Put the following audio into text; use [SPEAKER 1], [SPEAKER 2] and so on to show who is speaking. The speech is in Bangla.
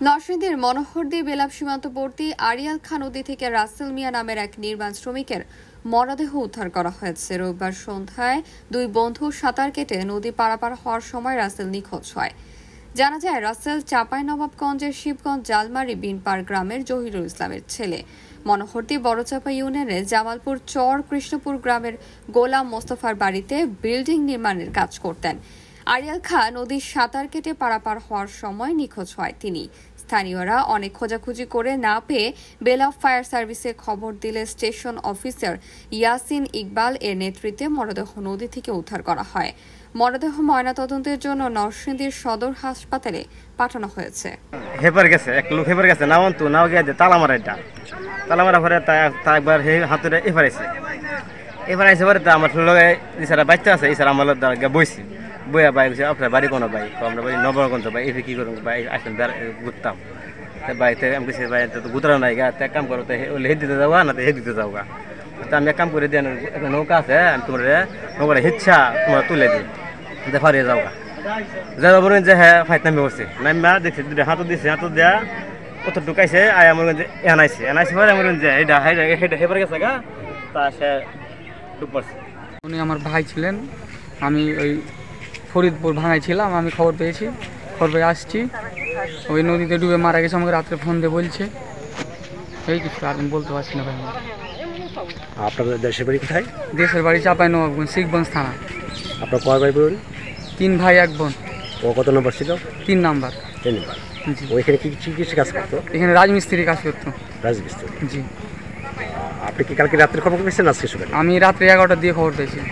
[SPEAKER 1] নরসিংদীর মনোহরদী বেলাব সীমান্তবর্তী আরিয়াল খাঁ নদী থেকে রাসেল মিয়া নামের এক নির্মাণ শ্রমিকের মরদেহ উদ্ধার করা হয়েছে। রোববার সন্ধ্যায় দুই বন্ধু সাঁতার কেটে নদী পারাপার হওয়ার সময় রাসেল নিখোঁজ হয়। জানা যায়, রাসেল চাঁপাইনবাবগঞ্জের শিবগঞ্জ জালমারি বিনপাড় গ্রামের জহিরুল ইসলামের ছেলে। মনোহরদী বড়চাপা ইউনিয়নের জামালপুর চর কৃষ্ণপুর গ্রামের গোলাম মোস্তফার বাড়িতে বিল্ডিং নির্মাণের কাজ করতেন। আরিয়াল খাঁ নদীর সাঁতার কেটে পারাপার হওয়ার সময় নিখোঁজ হয় তিনি। স্থানীয়রা অনেক খোঁজাখুঁজি করে না পেয়ে বেলাব ফায়ার সার্ভিসে খবর দিলে স্টেশন অফিসার ইয়াসিন ইকবাল এর নেতৃত্বে মরদেহ নদী থেকে উদ্ধার করা হয়। মরদেহ ময়নাতদন্তের জন্য নরসিংদীর সদর হাসপাতালে পাঠানো হয়েছে।
[SPEAKER 2] হেপার গেছে, এক লোক হেপার গেছে, নাও তো নাও গিয়ে তালা মারা, এটা তালা মারা পরে তা একবার হাতুরে এবার আইসে পরে আমার লগে ইসারা বাচ্চা আছে, ইসারা আমার বইছি বইয়া বাই গেছে। আপনার বাড়ি কোনো বাই? আমরা বাড়ি নবগঞ্জ। ভাই এফে কি করুন ভাই, আসেন ঘুরতাম বাড়িতে। আমি কিছু ভাই তো গুতরা নাই গা, কাম করো তো হে দিতে যাওয়া না, হে দিতে যাওয়া। তো আমি এক কাম করে দিয়ে নৌকা আছে, আমি তোমার নৌকাটা হিচ্ছা তোমরা তুলে দিই, ফারিয়ে যাওয়া যাওয়া বলুন যে হ্যাঁ ফাইট নামে বসছে। নামা দেখছি দুটো হাতও দিচ্ছে, হাতও দেওয়া কত ঢুকাইছে। আয় আমার যে এনাইছে পরে আমার যে এটা হেপার গেছে গা, তা সে ডুব পড়ছে।
[SPEAKER 3] উনি আমার ভাই ছিলেন। আমি ওই ফরিদপুর ভাঙায় ছিলাম, আমি খবর পেয়েছি, খবর পেয়ে আসছি। ওই নদীতে ডুবে মারা গেছে, আমাকে রাত্রে ফোন দিয়ে বলছে। এই কিছু আর আমি বলতে পারছি না ভাই।
[SPEAKER 4] আপনাদের দেশের বাড়ি কোথায়?
[SPEAKER 3] দেশের বাড়ি চাঁপাইনবাবগঞ্জ, শিবগঞ্জ থানা।
[SPEAKER 4] আপনার কয় ভাই বোন?
[SPEAKER 3] 3 ভাই 1 বোন।
[SPEAKER 4] ও কত নম্বর ছিল?
[SPEAKER 3] 3 নাম্বার।
[SPEAKER 4] 3 নম্বর।
[SPEAKER 3] জি।
[SPEAKER 4] ওইখানে কি কাজ করতো?
[SPEAKER 3] এখানে রাজমিস্ত্রি কাজ করতো।
[SPEAKER 4] রাজমিস্ত্রি।
[SPEAKER 3] জি।
[SPEAKER 4] আপনি কি কালকে রাত্রে খবর পেয়েছেন আজকে সকালে?
[SPEAKER 3] আমি রাত্রে 11টার দিয়ে খবর পেয়েছি।